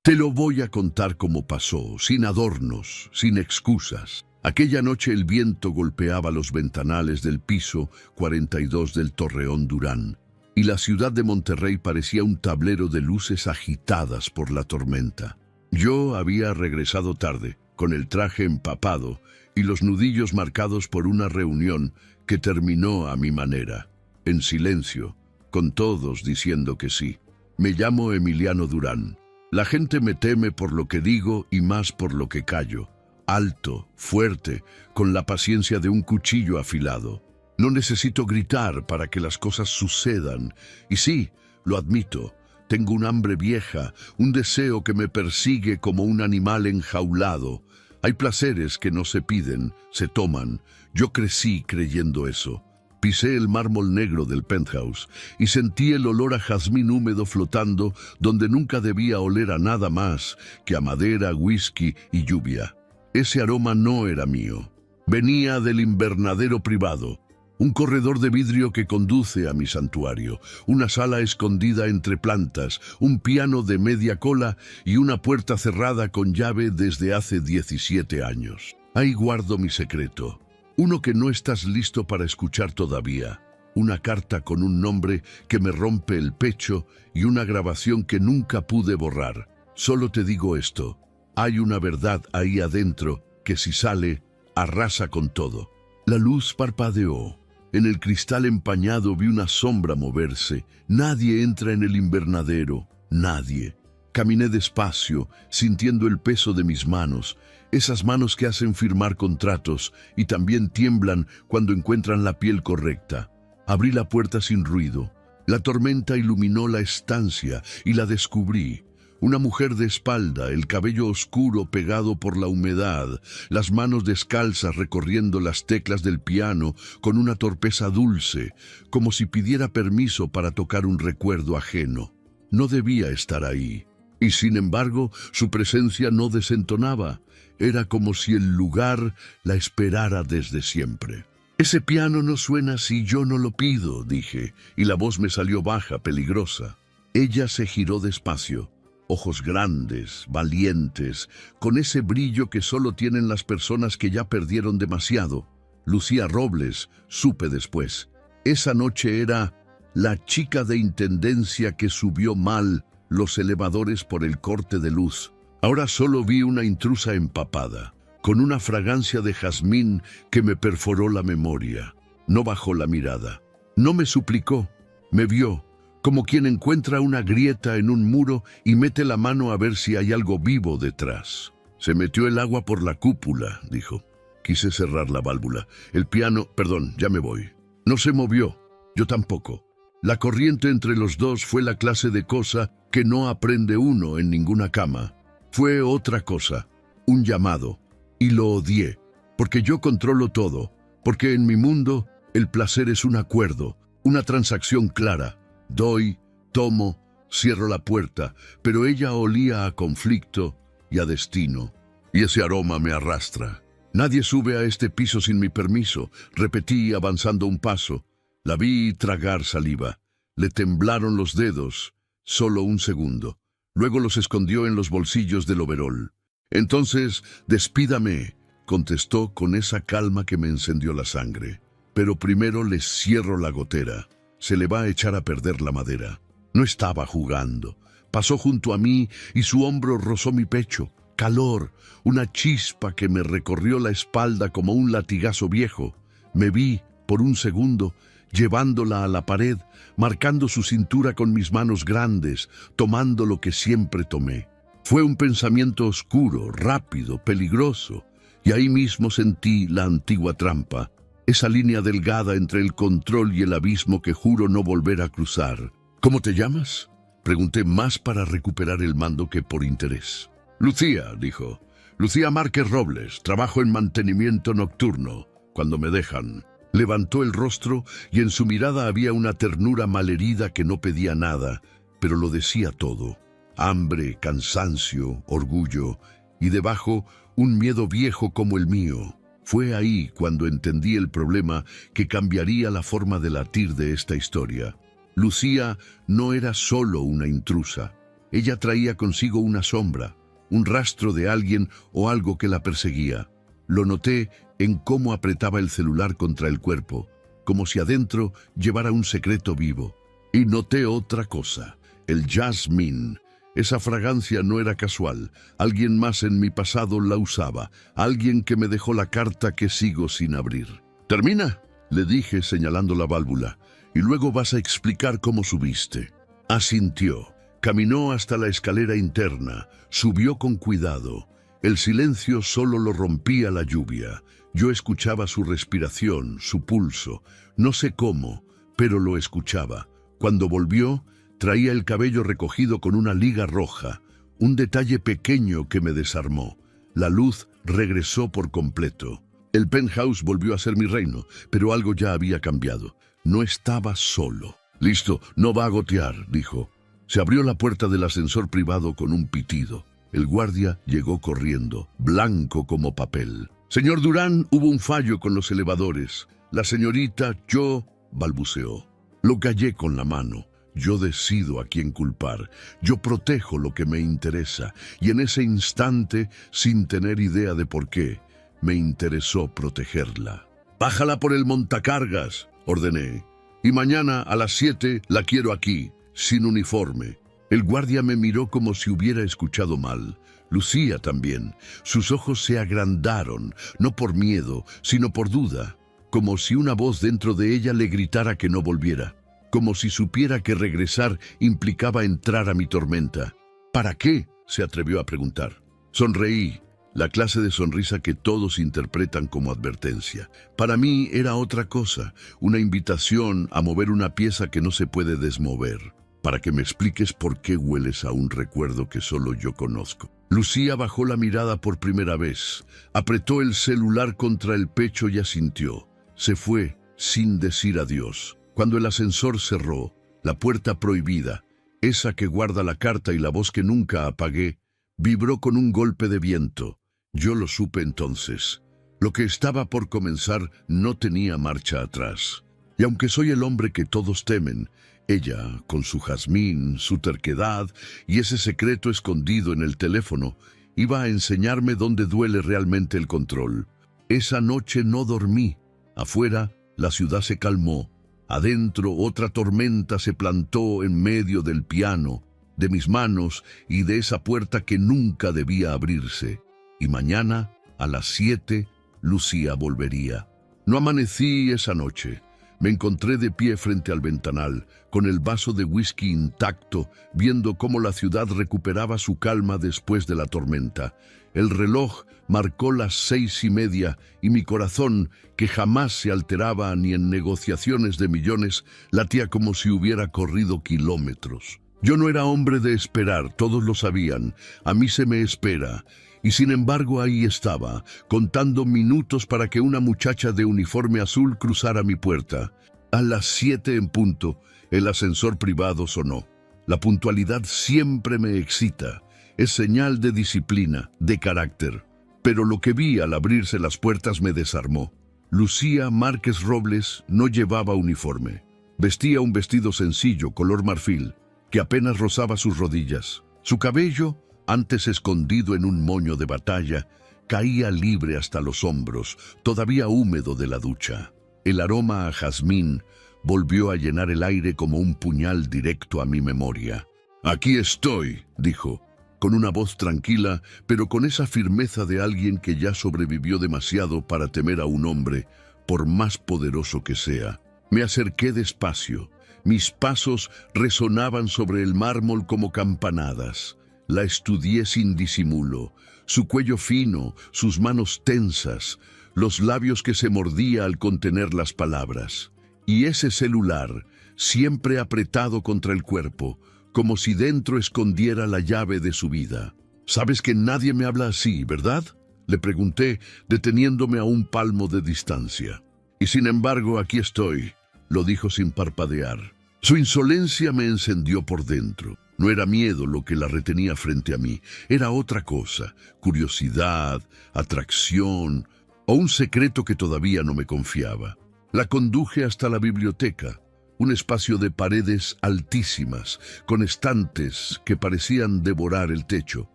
Te lo voy a contar como pasó, sin adornos, sin excusas. Aquella noche el viento golpeaba los ventanales del piso 42 del Torreón Durán, y la ciudad de Monterrey parecía un tablero de luces agitadas por la tormenta. Yo había regresado tarde, con el traje empapado y los nudillos marcados por una reunión que terminó a mi manera, en silencio, con todos diciendo que sí. Me llamo Emiliano Durán. La gente me teme por lo que digo y más por lo que callo. Alto, fuerte, con la paciencia de un cuchillo afilado. No necesito gritar para que las cosas sucedan. Y sí, lo admito, tengo un hambre vieja, un deseo que me persigue como un animal enjaulado. Hay placeres que no se piden, se toman. Yo crecí creyendo eso. Pisé el mármol negro del penthouse y sentí el olor a jazmín húmedo flotando donde nunca debía oler a nada más que a madera, whisky y lluvia. Ese aroma no era mío. Venía del invernadero privado, un corredor de vidrio que conduce a mi santuario, una sala escondida entre plantas, un piano de media cola y una puerta cerrada con llave desde hace 17 años. Ahí guardo mi secreto. Uno que no estás listo para escuchar todavía. Una carta con un nombre que me rompe el pecho y una grabación que nunca pude borrar. Solo te digo esto. Hay una verdad ahí adentro que si sale, arrasa con todo. La luz parpadeó. En el cristal empañado vi una sombra moverse. Nadie entra en el invernadero. Nadie. Caminé despacio, sintiendo el peso de mis manos. Esas manos que hacen firmar contratos y también tiemblan cuando encuentran la piel correcta. Abrí la puerta sin ruido. La tormenta iluminó la estancia y la descubrí. Una mujer de espalda, el cabello oscuro pegado por la humedad, las manos descalzas recorriendo las teclas del piano con una torpeza dulce, como si pidiera permiso para tocar un recuerdo ajeno. No debía estar ahí. Y sin embargo, su presencia no desentonaba. Era como si el lugar la esperara desde siempre. Ese piano no suena si yo no lo pido, dije, y la voz me salió baja, peligrosa. Ella se giró despacio, ojos grandes, valientes, con ese brillo que solo tienen las personas que ya perdieron demasiado. Lucía Robles, supe después. Esa noche era la chica de intendencia que subió mal los elevadores por el corte de luz. Ahora solo vi una intrusa empapada, con una fragancia de jazmín que me perforó la memoria. No bajó la mirada. No me suplicó. Me vio, como quien encuentra una grieta en un muro y mete la mano a ver si hay algo vivo detrás. Se metió el agua por la cúpula, dijo. Quise cerrar la válvula. El piano, perdón, ya me voy. No se movió. Yo tampoco. La corriente entre los dos fue la clase de cosa que no aprende uno en ninguna cama. Fue otra cosa, un llamado, y lo odié, porque yo controlo todo, porque en mi mundo el placer es un acuerdo, una transacción clara. Doy, tomo, cierro la puerta, pero ella olía a conflicto y a destino, y ese aroma me arrastra. Nadie sube a este piso sin mi permiso, repetí avanzando un paso. La vi tragar saliva, le temblaron los dedos, solo un segundo. Luego los escondió en los bolsillos del overol. Entonces, despídame, contestó con esa calma que me encendió la sangre. Pero primero le cierro la gotera. Se le va a echar a perder la madera. No estaba jugando. Pasó junto a mí y su hombro rozó mi pecho. Calor, una chispa que me recorrió la espalda como un latigazo viejo. Me vi, por un segundo, llevándola a la pared, marcando su cintura con mis manos grandes, tomando lo que siempre tomé. Fue un pensamiento oscuro, rápido, peligroso, y ahí mismo sentí la antigua trampa, esa línea delgada entre el control y el abismo que juro no volver a cruzar. ¿Cómo te llamas?, pregunté, más para recuperar el mando que por interés. Lucía, dijo. Lucía Márquez Robles, trabajo en mantenimiento nocturno, cuando me dejan. Levantó el rostro y en su mirada había una ternura malherida que no pedía nada, pero lo decía todo. Hambre, cansancio, orgullo, y debajo un miedo viejo como el mío. Fue ahí cuando entendí el problema que cambiaría la forma de latir de esta historia. Lucía no era solo una intrusa, Ella traía consigo una sombra, un rastro de alguien o algo que la perseguía. Lo noté en cómo apretaba el celular contra el cuerpo, como si adentro llevara un secreto vivo. Y noté otra cosa, el jazmín. Esa fragancia no era casual. Alguien más en mi pasado la usaba, alguien que me dejó la carta que sigo sin abrir. «¿Termina?», le dije señalando la válvula, «y luego vas a explicar cómo subiste». Asintió. Caminó hasta la escalera interna, subió con cuidado. El silencio solo lo rompía la lluvia. Yo escuchaba su respiración, su pulso. No sé cómo, pero lo escuchaba. Cuando volvió, traía el cabello recogido con una liga roja, un detalle pequeño que me desarmó. La luz regresó por completo. El penthouse volvió a ser mi reino, pero algo ya había cambiado. No estaba solo. «Listo, no va a gotear», dijo. Se abrió la puerta del ascensor privado con un pitido. El guardia llegó corriendo, blanco como papel. «Señor Durán, hubo un fallo con los elevadores. La señorita, yo», balbuceó. Lo callé con la mano. Yo decido a quién culpar. Yo protejo lo que me interesa. Y en ese instante, sin tener idea de por qué, me interesó protegerla. «Bájala por el montacargas», ordené. «Y mañana a las 7 la quiero aquí, sin uniforme». El guardia me miró como si hubiera escuchado mal. Lucía también. Sus ojos se agrandaron, no por miedo, sino por duda, como si una voz dentro de ella le gritara que no volviera, como si supiera que regresar implicaba entrar a mi tormenta. «¿Para qué?», se atrevió a preguntar. Sonreí, la clase de sonrisa que todos interpretan como advertencia. Para mí era otra cosa, una invitación a mover una pieza que no se puede desmover. «Para que me expliques por qué hueles a un recuerdo que solo yo conozco». Lucía bajó la mirada por primera vez, apretó el celular contra el pecho y asintió. Se fue sin decir adiós. Cuando el ascensor cerró, la puerta prohibida, esa que guarda la carta y la voz que nunca apagué, vibró con un golpe de viento. Yo lo supe entonces. Lo que estaba por comenzar no tenía marcha atrás. Y aunque soy el hombre que todos temen, ella, con su jazmín, su terquedad y ese secreto escondido en el teléfono, iba a enseñarme dónde duele realmente el control. Esa noche no dormí. Afuera, la ciudad se calmó. Adentro, otra tormenta se plantó en medio del piano, de mis manos y de esa puerta que nunca debía abrirse. Y mañana, a las 7, Lucía volvería. No amanecí esa noche. Me encontré de pie frente al ventanal, con el vaso de whisky intacto, viendo cómo la ciudad recuperaba su calma después de la tormenta. El reloj marcó las 6:30 y mi corazón, que jamás se alteraba ni en negociaciones de millones, latía como si hubiera corrido kilómetros. Yo no era hombre de esperar, todos lo sabían. A mí se me espera. Y sin embargo ahí estaba, contando minutos para que una muchacha de uniforme azul cruzara mi puerta. A las 7 en punto, el ascensor privado sonó. La puntualidad siempre me excita. Es señal de disciplina, de carácter. Pero lo que vi al abrirse las puertas me desarmó. Lucía Márquez Robles no llevaba uniforme. Vestía un vestido sencillo, color marfil, que apenas rozaba sus rodillas. Su cabello, antes escondido en un moño de batalla, caía libre hasta los hombros, todavía húmedo de la ducha. El aroma a jazmín volvió a llenar el aire como un puñal directo a mi memoria. «Aquí estoy», dijo, con una voz tranquila, pero con esa firmeza de alguien que ya sobrevivió demasiado para temer a un hombre, por más poderoso que sea. Me acerqué despacio. Mis pasos resonaban sobre el mármol como campanadas. La estudié sin disimulo, su cuello fino, sus manos tensas, los labios que se mordía al contener las palabras. Y ese celular, siempre apretado contra el cuerpo, como si dentro escondiera la llave de su vida. «Sabes que nadie me habla así, ¿verdad?», le pregunté, deteniéndome a un palmo de distancia. «Y sin embargo, aquí estoy», lo dijo sin parpadear. Su insolencia me encendió por dentro. No era miedo lo que la retenía frente a mí, era otra cosa, curiosidad, atracción o un secreto que todavía no me confiaba. La conduje hasta la biblioteca. un espacio de paredes altísimas, con estantes que parecían devorar el techo,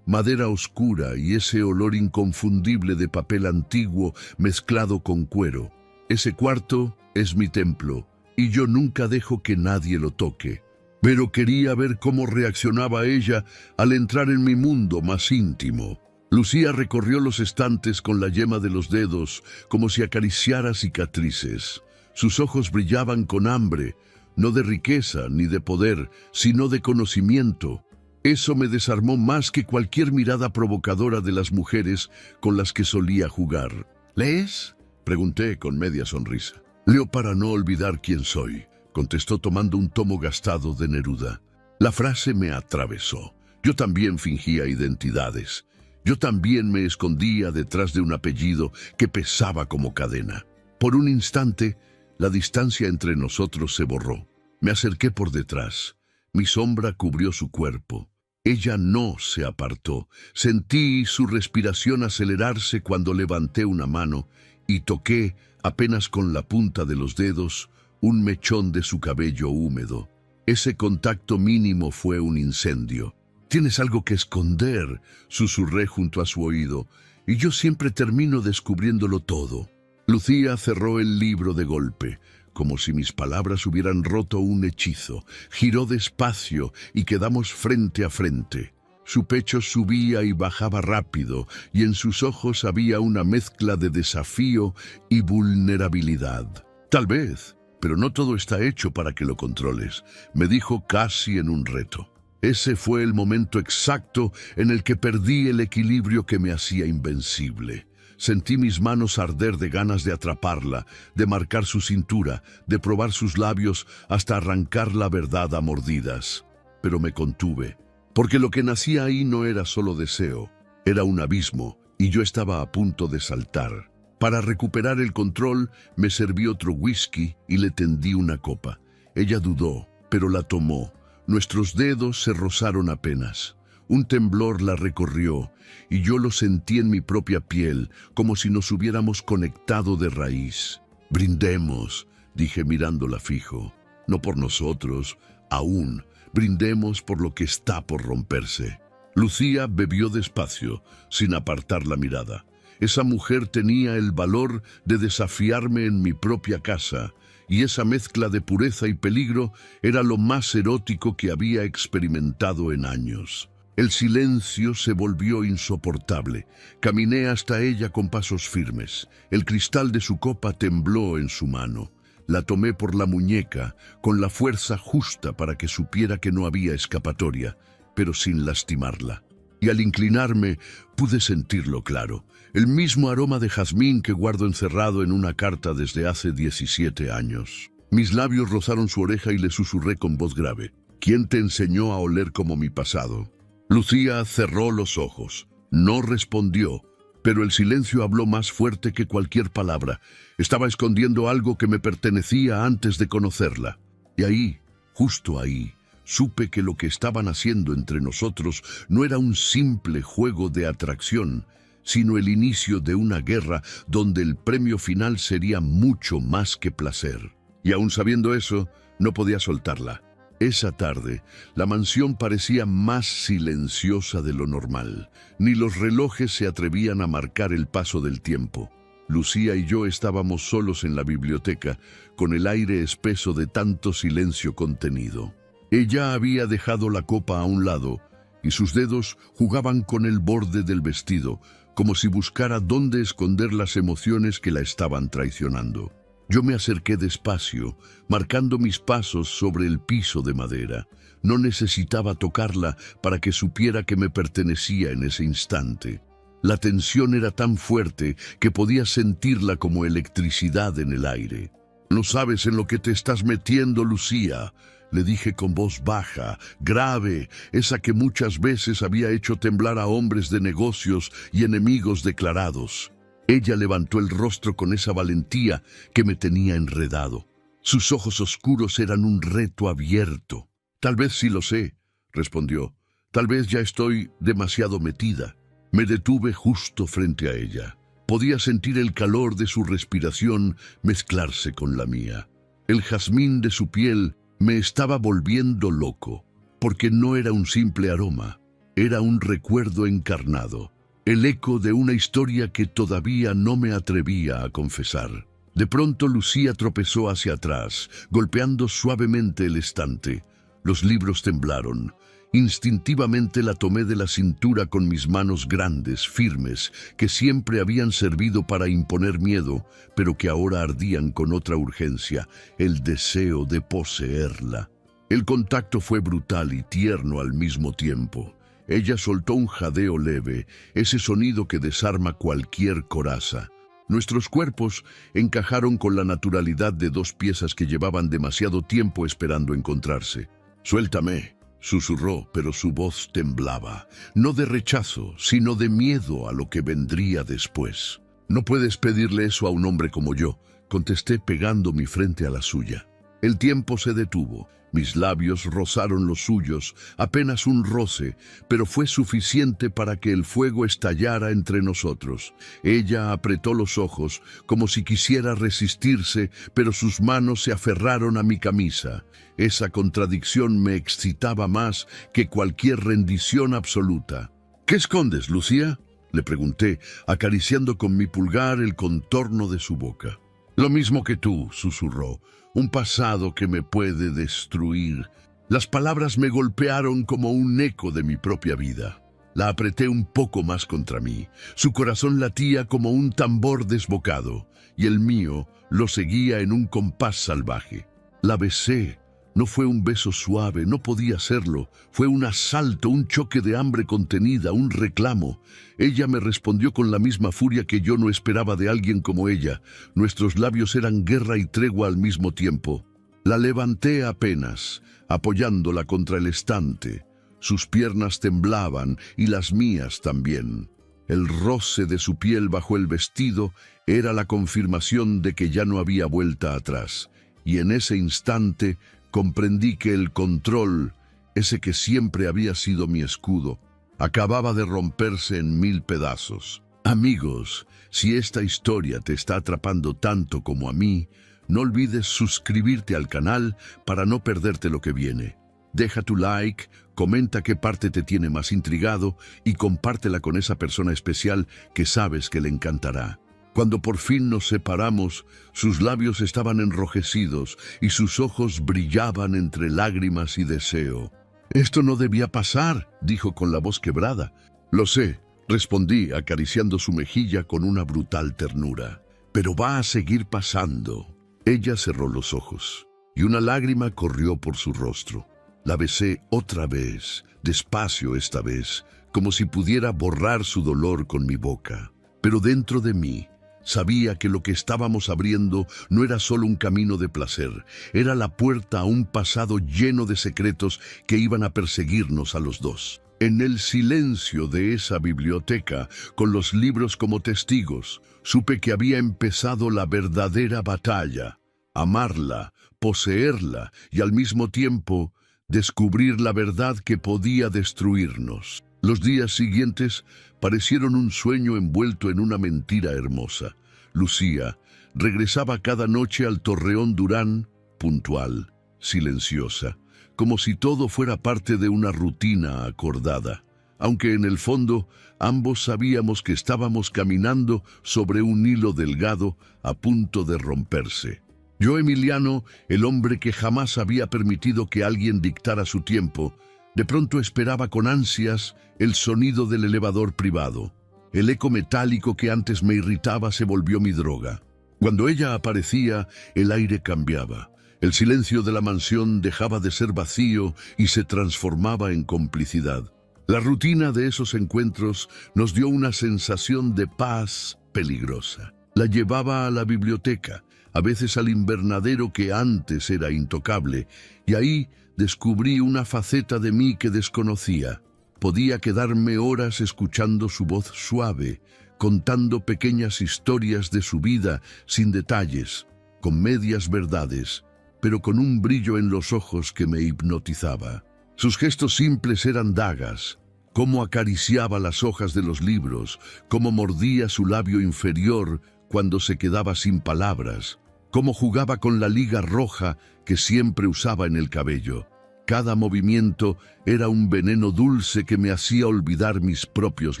madera oscura y ese olor inconfundible de papel antiguo mezclado con cuero. Ese cuarto es mi templo, y yo nunca dejo que nadie lo toque. Pero quería ver cómo reaccionaba ella al entrar en mi mundo más íntimo. Lucía recorrió los estantes con la yema de los dedos, como si acariciara cicatrices. Sus ojos brillaban con hambre, no de riqueza ni de poder, sino de conocimiento. Eso me desarmó más que cualquier mirada provocadora de las mujeres con las que solía jugar. ¿Lees?, pregunté con media sonrisa. Leo para no olvidar quién soy, contestó tomando un tomo gastado de Neruda. La frase me atravesó. Yo también fingía identidades. Yo también me escondía detrás de un apellido que pesaba como cadena. Por un instante, la distancia entre nosotros se borró. Me acerqué por detrás. Mi sombra cubrió su cuerpo. Ella no se apartó. Sentí su respiración acelerarse cuando levanté una mano y toqué, apenas con la punta de los dedos, un mechón de su cabello húmedo. Ese contacto mínimo fue un incendio. «Tienes algo que esconder», susurré junto a su oído, «y yo siempre termino descubriéndolo todo». Lucía cerró el libro de golpe, como si mis palabras hubieran roto un hechizo. Giró despacio y quedamos frente a frente. Su pecho subía y bajaba rápido, y en sus ojos había una mezcla de desafío y vulnerabilidad. «Tal vez, pero no todo está hecho para que lo controles», me dijo casi en un reto. Ese fue el momento exacto en el que perdí el equilibrio que me hacía invencible. Sentí mis manos arder de ganas de atraparla, de marcar su cintura, de probar sus labios hasta arrancar la verdad a mordidas. Pero me contuve, porque lo que nacía ahí no era solo deseo, era un abismo, y yo estaba a punto de saltar. Para recuperar el control, me serví otro whisky y le tendí una copa. Ella dudó, pero la tomó. Nuestros dedos se rozaron apenas. Un temblor la recorrió, y yo lo sentí en mi propia piel, como si nos hubiéramos conectado de raíz. «Brindemos», dije mirándola fijo. «No por nosotros, aún. Brindemos por lo que está por romperse». Lucía bebió despacio, sin apartar la mirada. Esa mujer tenía el valor de desafiarme en mi propia casa, y esa mezcla de pureza y peligro era lo más erótico que había experimentado en años. El silencio se volvió insoportable. Caminé hasta ella con pasos firmes. El cristal de su copa tembló en su mano. La tomé por la muñeca, con la fuerza justa para que supiera que no había escapatoria, pero sin lastimarla. Y al inclinarme, pude sentirlo claro. El mismo aroma de jazmín que guardo encerrado en una carta desde hace 17 años. Mis labios rozaron su oreja y le susurré con voz grave. «¿Quién te enseñó a oler como mi pasado?» Lucía cerró los ojos. No respondió, pero el silencio habló más fuerte que cualquier palabra. Estaba escondiendo algo que me pertenecía antes de conocerla. Y ahí, justo ahí, supe que lo que estaban haciendo entre nosotros no era un simple juego de atracción, sino el inicio de una guerra donde el premio final sería mucho más que placer. Y aún sabiendo eso, no podía soltarla. Esa tarde, la mansión parecía más silenciosa de lo normal. Ni los relojes se atrevían a marcar el paso del tiempo. Lucía y yo estábamos solos en la biblioteca, con el aire espeso de tanto silencio contenido. Ella había dejado la copa a un lado, y sus dedos jugaban con el borde del vestido, como si buscara dónde esconder las emociones que la estaban traicionando. Yo me acerqué despacio, marcando mis pasos sobre el piso de madera. No necesitaba tocarla para que supiera que me pertenecía en ese instante. La tensión era tan fuerte que podía sentirla como electricidad en el aire. «No sabes en lo que te estás metiendo, Lucía», le dije con voz baja, grave, esa que muchas veces había hecho temblar a hombres de negocios y enemigos declarados. Ella levantó el rostro con esa valentía que me tenía enredado. Sus ojos oscuros eran un reto abierto. «Tal vez sí lo sé», respondió. «Tal vez ya estoy demasiado metida». Me detuve justo frente a ella. Podía sentir el calor de su respiración mezclarse con la mía. El jazmín de su piel me estaba volviendo loco, porque no era un simple aroma, era un recuerdo encarnado, el eco de una historia que todavía no me atrevía a confesar. De pronto Lucía tropezó hacia atrás, golpeando suavemente el estante. Los libros temblaron. Instintivamente la tomé de la cintura con mis manos grandes, firmes, que siempre habían servido para imponer miedo, pero que ahora ardían con otra urgencia, el deseo de poseerla. El contacto fue brutal y tierno al mismo tiempo. Ella soltó un jadeo leve, ese sonido que desarma cualquier coraza. Nuestros cuerpos encajaron con la naturalidad de dos piezas que llevaban demasiado tiempo esperando encontrarse. «Suéltame», susurró, pero su voz temblaba, no de rechazo, sino de miedo a lo que vendría después. «No puedes pedirle eso a un hombre como yo», contesté pegando mi frente a la suya. El tiempo se detuvo. Mis labios rozaron los suyos, apenas un roce, pero fue suficiente para que el fuego estallara entre nosotros. Ella apretó los ojos, como si quisiera resistirse, pero sus manos se aferraron a mi camisa. Esa contradicción me excitaba más que cualquier rendición absoluta. «¿Qué escondes, Lucía?», le pregunté, acariciando con mi pulgar el contorno de su boca. «Lo mismo que tú», susurró, «un pasado que me puede destruir». Las palabras me golpearon como un eco de mi propia vida. La apreté un poco más contra mí. Su corazón latía como un tambor desbocado, y el mío lo seguía en un compás salvaje. La besé. No fue un beso suave, no podía serlo. Fue un asalto, un choque de hambre contenida, un reclamo. Ella me respondió con la misma furia que yo no esperaba de alguien como ella. Nuestros labios eran guerra y tregua al mismo tiempo. La levanté apenas, apoyándola contra el estante. Sus piernas temblaban y las mías también. El roce de su piel bajo el vestido era la confirmación de que ya no había vuelta atrás. Y en ese instante comprendí que el control, ese que siempre había sido mi escudo, acababa de romperse en 1000 pedazos. Amigos, si esta historia te está atrapando tanto como a mí, no olvides suscribirte al canal para no perderte lo que viene. Deja tu like, comenta qué parte te tiene más intrigado y compártela con esa persona especial que sabes que le encantará. Cuando por fin nos separamos, sus labios estaban enrojecidos y sus ojos brillaban entre lágrimas y deseo. «Esto no debía pasar», dijo con la voz quebrada. «Lo sé», respondí, acariciando su mejilla con una brutal ternura. «Pero va a seguir pasando». Ella cerró los ojos y una lágrima corrió por su rostro. La besé otra vez, despacio esta vez, como si pudiera borrar su dolor con mi boca. Pero dentro de mí, sabía que lo que estábamos abriendo no era solo un camino de placer, era la puerta a un pasado lleno de secretos que iban a perseguirnos a los dos. En el silencio de esa biblioteca, con los libros como testigos, supe que había empezado la verdadera batalla. Amarla, poseerla y al mismo tiempo descubrir la verdad que podía destruirnos. Los días siguientes parecieron un sueño envuelto en una mentira hermosa. Lucía regresaba cada noche al Torreón Durán, puntual, silenciosa, como si todo fuera parte de una rutina acordada, aunque en el fondo ambos sabíamos que estábamos caminando sobre un hilo delgado a punto de romperse. Yo, Emiliano, el hombre que jamás había permitido que alguien dictara su tiempo, de pronto esperaba con ansias el sonido del elevador privado. El eco metálico que antes me irritaba se volvió mi droga. Cuando ella aparecía, el aire cambiaba. El silencio de la mansión dejaba de ser vacío y se transformaba en complicidad. La rutina de esos encuentros nos dio una sensación de paz peligrosa. La llevaba a la biblioteca, a veces al invernadero que antes era intocable, y ahí descubrí una faceta de mí que desconocía. Podía quedarme horas escuchando su voz suave, contando pequeñas historias de su vida sin detalles, con medias verdades, pero con un brillo en los ojos que me hipnotizaba. Sus gestos simples eran dagas, cómo acariciaba las hojas de los libros, cómo mordía su labio inferior cuando se quedaba sin palabras. cómo jugaba con la liga roja que siempre usaba en el cabello. Cada movimiento era un veneno dulce que me hacía olvidar mis propios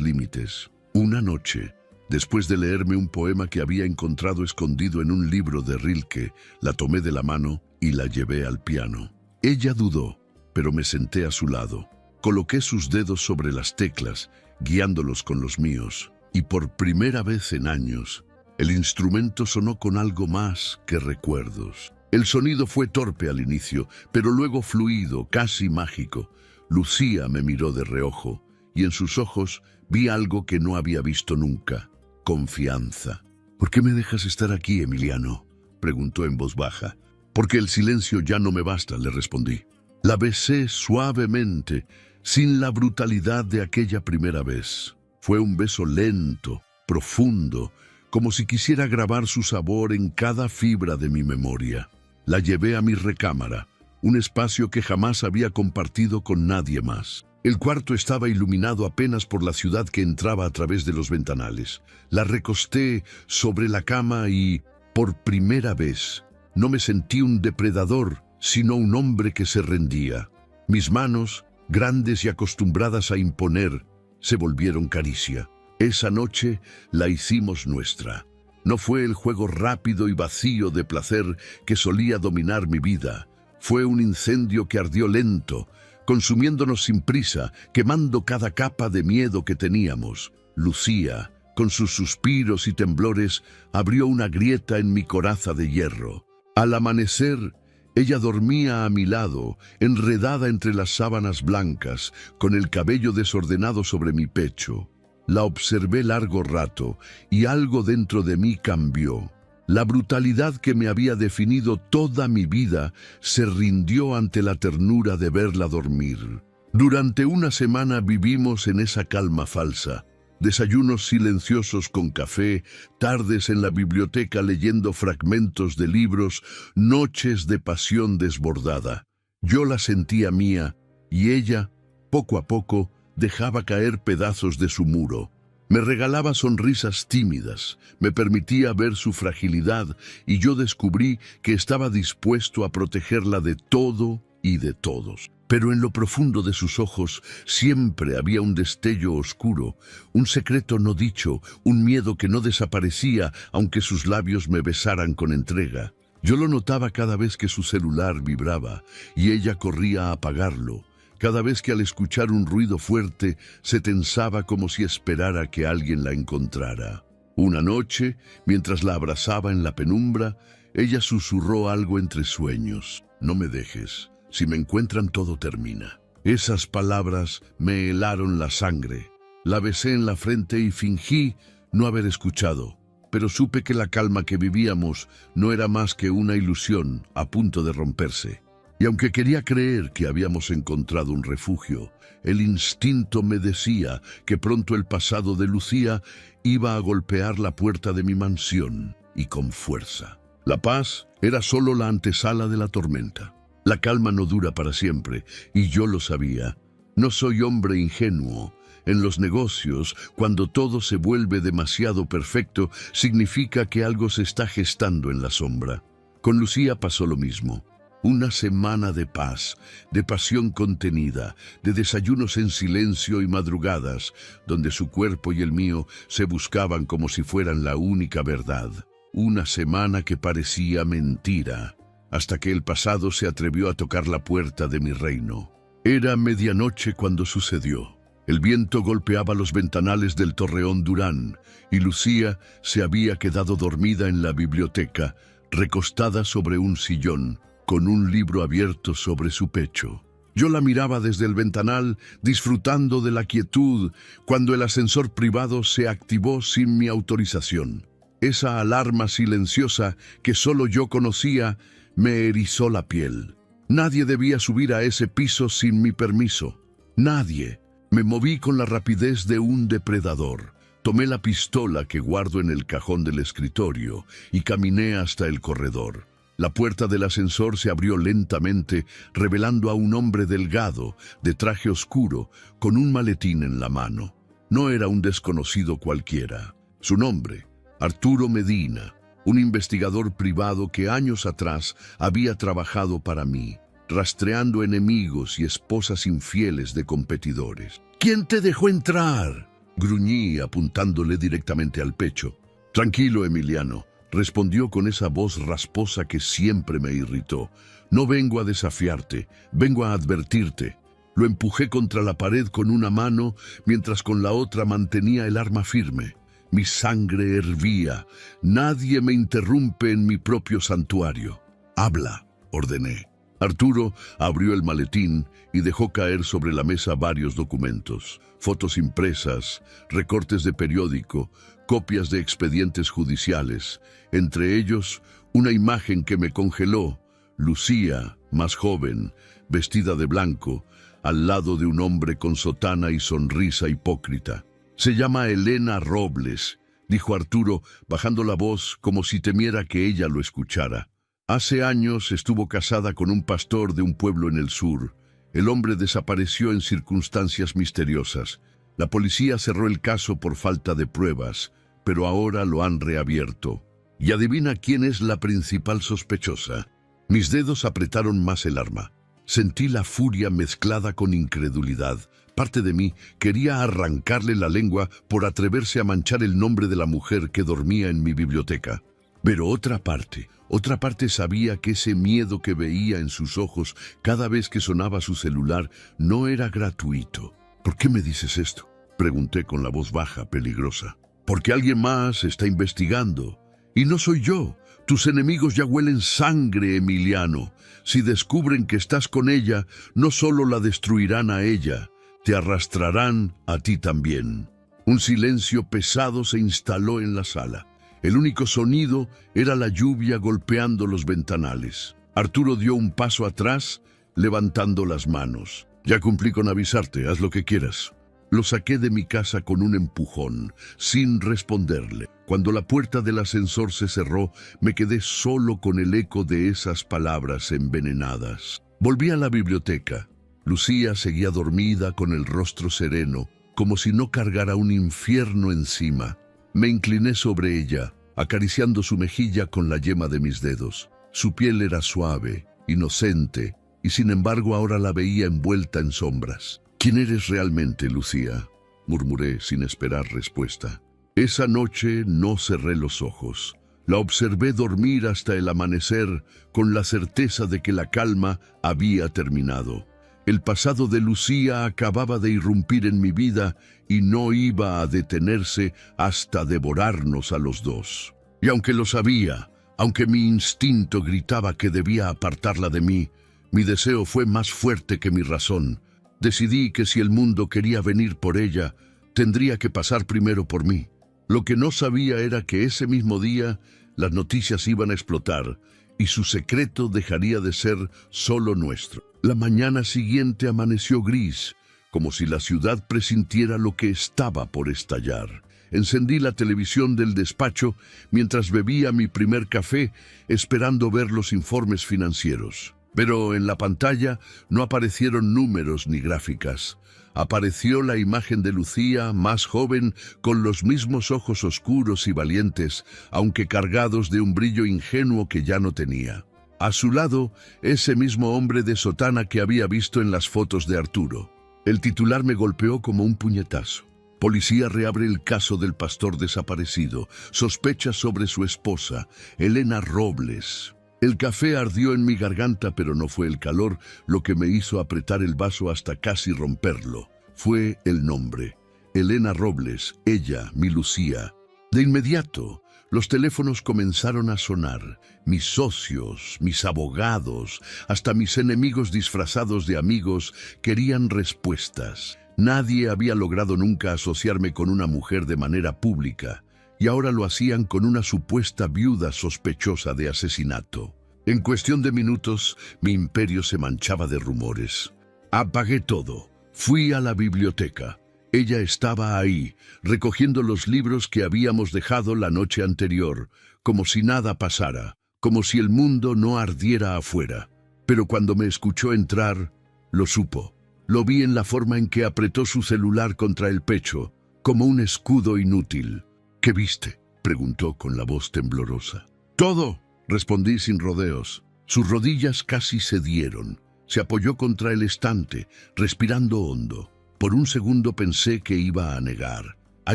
límites. Una noche, después de leerme un poema que había encontrado escondido en un libro de Rilke, la tomé de la mano y la llevé al piano. Ella dudó, pero me senté a su lado. Coloqué sus dedos sobre las teclas, guiándolos con los míos, y por primera vez en años, el instrumento sonó con algo más que recuerdos. El sonido fue torpe al inicio, pero luego fluido, casi mágico. Lucía me miró de reojo, y en sus ojos vi algo que no había visto nunca: confianza. «¿Por qué me dejas estar aquí, Emiliano?», preguntó en voz baja. «Porque el silencio ya no me basta», le respondí. La besé suavemente, sin la brutalidad de aquella primera vez. Fue un beso lento, profundo, como si quisiera grabar su sabor en cada fibra de mi memoria. La llevé a mi recámara, un espacio que jamás había compartido con nadie más. El cuarto estaba iluminado apenas por la ciudad que entraba a través de los ventanales. La recosté sobre la cama y, por primera vez, no me sentí un depredador, sino un hombre que se rendía. Mis manos, grandes y acostumbradas a imponer, se volvieron caricia. Esa noche la hicimos nuestra. No fue el juego rápido y vacío de placer que solía dominar mi vida. Fue un incendio que ardió lento, consumiéndonos sin prisa, quemando cada capa de miedo que teníamos. Lucía, con sus suspiros y temblores, abrió una grieta en mi coraza de hierro. Al amanecer, ella dormía a mi lado, enredada entre las sábanas blancas, con el cabello desordenado sobre mi pecho. La observé largo rato y algo dentro de mí cambió. La brutalidad que me había definido toda mi vida se rindió ante la ternura de verla dormir. Durante una semana vivimos en esa calma falsa. Desayunos silenciosos con café, tardes en la biblioteca leyendo fragmentos de libros, noches de pasión desbordada. Yo la sentía mía y ella, poco a poco, dejaba caer pedazos de su muro. Me regalaba sonrisas tímidas, me permitía ver su fragilidad y yo descubrí que estaba dispuesto a protegerla de todo y de todos. Pero en lo profundo de sus ojos siempre había un destello oscuro, un secreto no dicho, un miedo que no desaparecía aunque sus labios me besaran con entrega. Yo lo notaba cada vez que su celular vibraba y ella corría a apagarlo. Cada vez que al escuchar un ruido fuerte se tensaba como si esperara que alguien la encontrara. Una noche, mientras la abrazaba en la penumbra, ella susurró algo entre sueños: «No me dejes. Si me encuentran, todo termina». Esas palabras me helaron la sangre. La besé en la frente y fingí no haber escuchado, pero supe que la calma que vivíamos no era más que una ilusión a punto de romperse. Y aunque quería creer que habíamos encontrado un refugio, el instinto me decía que pronto el pasado de Lucía iba a golpear la puerta de mi mansión, y con fuerza. La paz era solo la antesala de la tormenta. La calma no dura para siempre, y yo lo sabía. No soy hombre ingenuo. En los negocios, cuando todo se vuelve demasiado perfecto, significa que algo se está gestando en la sombra. Con Lucía pasó lo mismo. Una semana de paz, de pasión contenida, de desayunos en silencio y madrugadas, donde su cuerpo y el mío se buscaban como si fueran la única verdad. Una semana que parecía mentira, hasta que el pasado se atrevió a tocar la puerta de mi reino. Era medianoche cuando sucedió. El viento golpeaba los ventanales del Torreón Durán, y Lucía se había quedado dormida en la biblioteca, recostada sobre un sillón, con un libro abierto sobre su pecho. Yo la miraba desde el ventanal, disfrutando de la quietud, cuando el ascensor privado se activó sin mi autorización. Esa alarma silenciosa que solo yo conocía me erizó la piel. Nadie debía subir a ese piso sin mi permiso. Nadie. Me moví con la rapidez de un depredador. Tomé la pistola que guardo en el cajón del escritorio y caminé hasta el corredor. La puerta del ascensor se abrió lentamente, revelando a un hombre delgado, de traje oscuro, con un maletín en la mano. No era un desconocido cualquiera. Su nombre, Arturo Medina, un investigador privado que años atrás había trabajado para mí, rastreando enemigos y esposas infieles de competidores. «¿Quién te dejó entrar?», gruñí apuntándole directamente al pecho. «Tranquilo, Emiliano», respondió con esa voz rasposa que siempre me irritó. «No vengo a desafiarte, vengo a advertirte». Lo empujé contra la pared con una mano, mientras con la otra mantenía el arma firme. Mi sangre hervía. Nadie me interrumpe en mi propio santuario. «Habla», ordené. Arturo abrió el maletín y dejó caer sobre la mesa varios documentos, fotos impresas, recortes de periódico, copias de expedientes judiciales, entre ellos una imagen que me congeló: Lucía, más joven, vestida de blanco, al lado de un hombre con sotana y sonrisa hipócrita. «Se llama Elena Robles», dijo Arturo, bajando la voz como si temiera que ella lo escuchara. «Hace años estuvo casada con un pastor de un pueblo en el sur. El hombre desapareció en circunstancias misteriosas. La policía cerró el caso por falta de pruebas, pero ahora lo han reabierto. ¿Y adivina quién es la principal sospechosa?» Mis dedos apretaron más el arma. Sentí la furia mezclada con incredulidad. Parte de mí quería arrancarle la lengua por atreverse a manchar el nombre de la mujer que dormía en mi biblioteca. Pero otra parte sabía que ese miedo que veía en sus ojos cada vez que sonaba su celular no era gratuito. «¿Por qué me dices esto?», pregunté con la voz baja, peligrosa. «Porque alguien más está investigando. Y no soy yo. Tus enemigos ya huelen sangre, Emiliano. Si descubren que estás con ella, no solo la destruirán a ella, te arrastrarán a ti también». Un silencio pesado se instaló en la sala. El único sonido era la lluvia golpeando los ventanales. Arturo dio un paso atrás, levantando las manos. «Ya cumplí con avisarte, haz lo que quieras». Lo saqué de mi casa con un empujón, sin responderle. Cuando la puerta del ascensor se cerró, me quedé solo con el eco de esas palabras envenenadas. Volví a la biblioteca. Lucía seguía dormida con el rostro sereno, como si no cargara un infierno encima. Me incliné sobre ella, acariciando su mejilla con la yema de mis dedos. Su piel era suave, inocente, y sin embargo ahora la veía envuelta en sombras. «¿Quién eres realmente, Lucía?», murmuré sin esperar respuesta. Esa noche no cerré los ojos. La observé dormir hasta el amanecer con la certeza de que la calma había terminado. El pasado de Lucía acababa de irrumpir en mi vida y no iba a detenerse hasta devorarnos a los dos. Y aunque lo sabía, aunque mi instinto gritaba que debía apartarla de mí, mi deseo fue más fuerte que mi razón. Decidí que si el mundo quería venir por ella, tendría que pasar primero por mí. Lo que no sabía era que ese mismo día las noticias iban a explotar y su secreto dejaría de ser solo nuestro. La mañana siguiente amaneció gris, como si la ciudad presintiera lo que estaba por estallar. Encendí la televisión del despacho mientras bebía mi primer café, esperando ver los informes financieros. Pero en la pantalla no aparecieron números ni gráficas. Apareció la imagen de Lucía, más joven, con los mismos ojos oscuros y valientes, aunque cargados de un brillo ingenuo que ya no tenía. A su lado, ese mismo hombre de sotana que había visto en las fotos de Arturo. El titular me golpeó como un puñetazo. «Policía reabre el caso del pastor desaparecido. Sospecha sobre su esposa, Elena Robles». El café ardió en mi garganta, pero no fue el calor lo que me hizo apretar el vaso hasta casi romperlo. Fue el nombre. Elena Robles, ella, mi Lucía. De inmediato, los teléfonos comenzaron a sonar. Mis socios, mis abogados, hasta mis enemigos disfrazados de amigos querían respuestas. Nadie había logrado nunca asociarme con una mujer de manera pública, y ahora lo hacían con una supuesta viuda sospechosa de asesinato. En cuestión de minutos, mi imperio se manchaba de rumores. Apagué todo. Fui a la biblioteca. Ella estaba ahí, recogiendo los libros que habíamos dejado la noche anterior, como si nada pasara, como si el mundo no ardiera afuera. Pero cuando me escuchó entrar, lo supo. Lo vi en la forma en que apretó su celular contra el pecho, como un escudo inútil. «¿Qué viste?», preguntó con la voz temblorosa. Todo, respondí sin rodeos. Sus rodillas casi cedieron. Se apoyó contra el estante, respirando hondo. Por un segundo pensé que iba a negar, a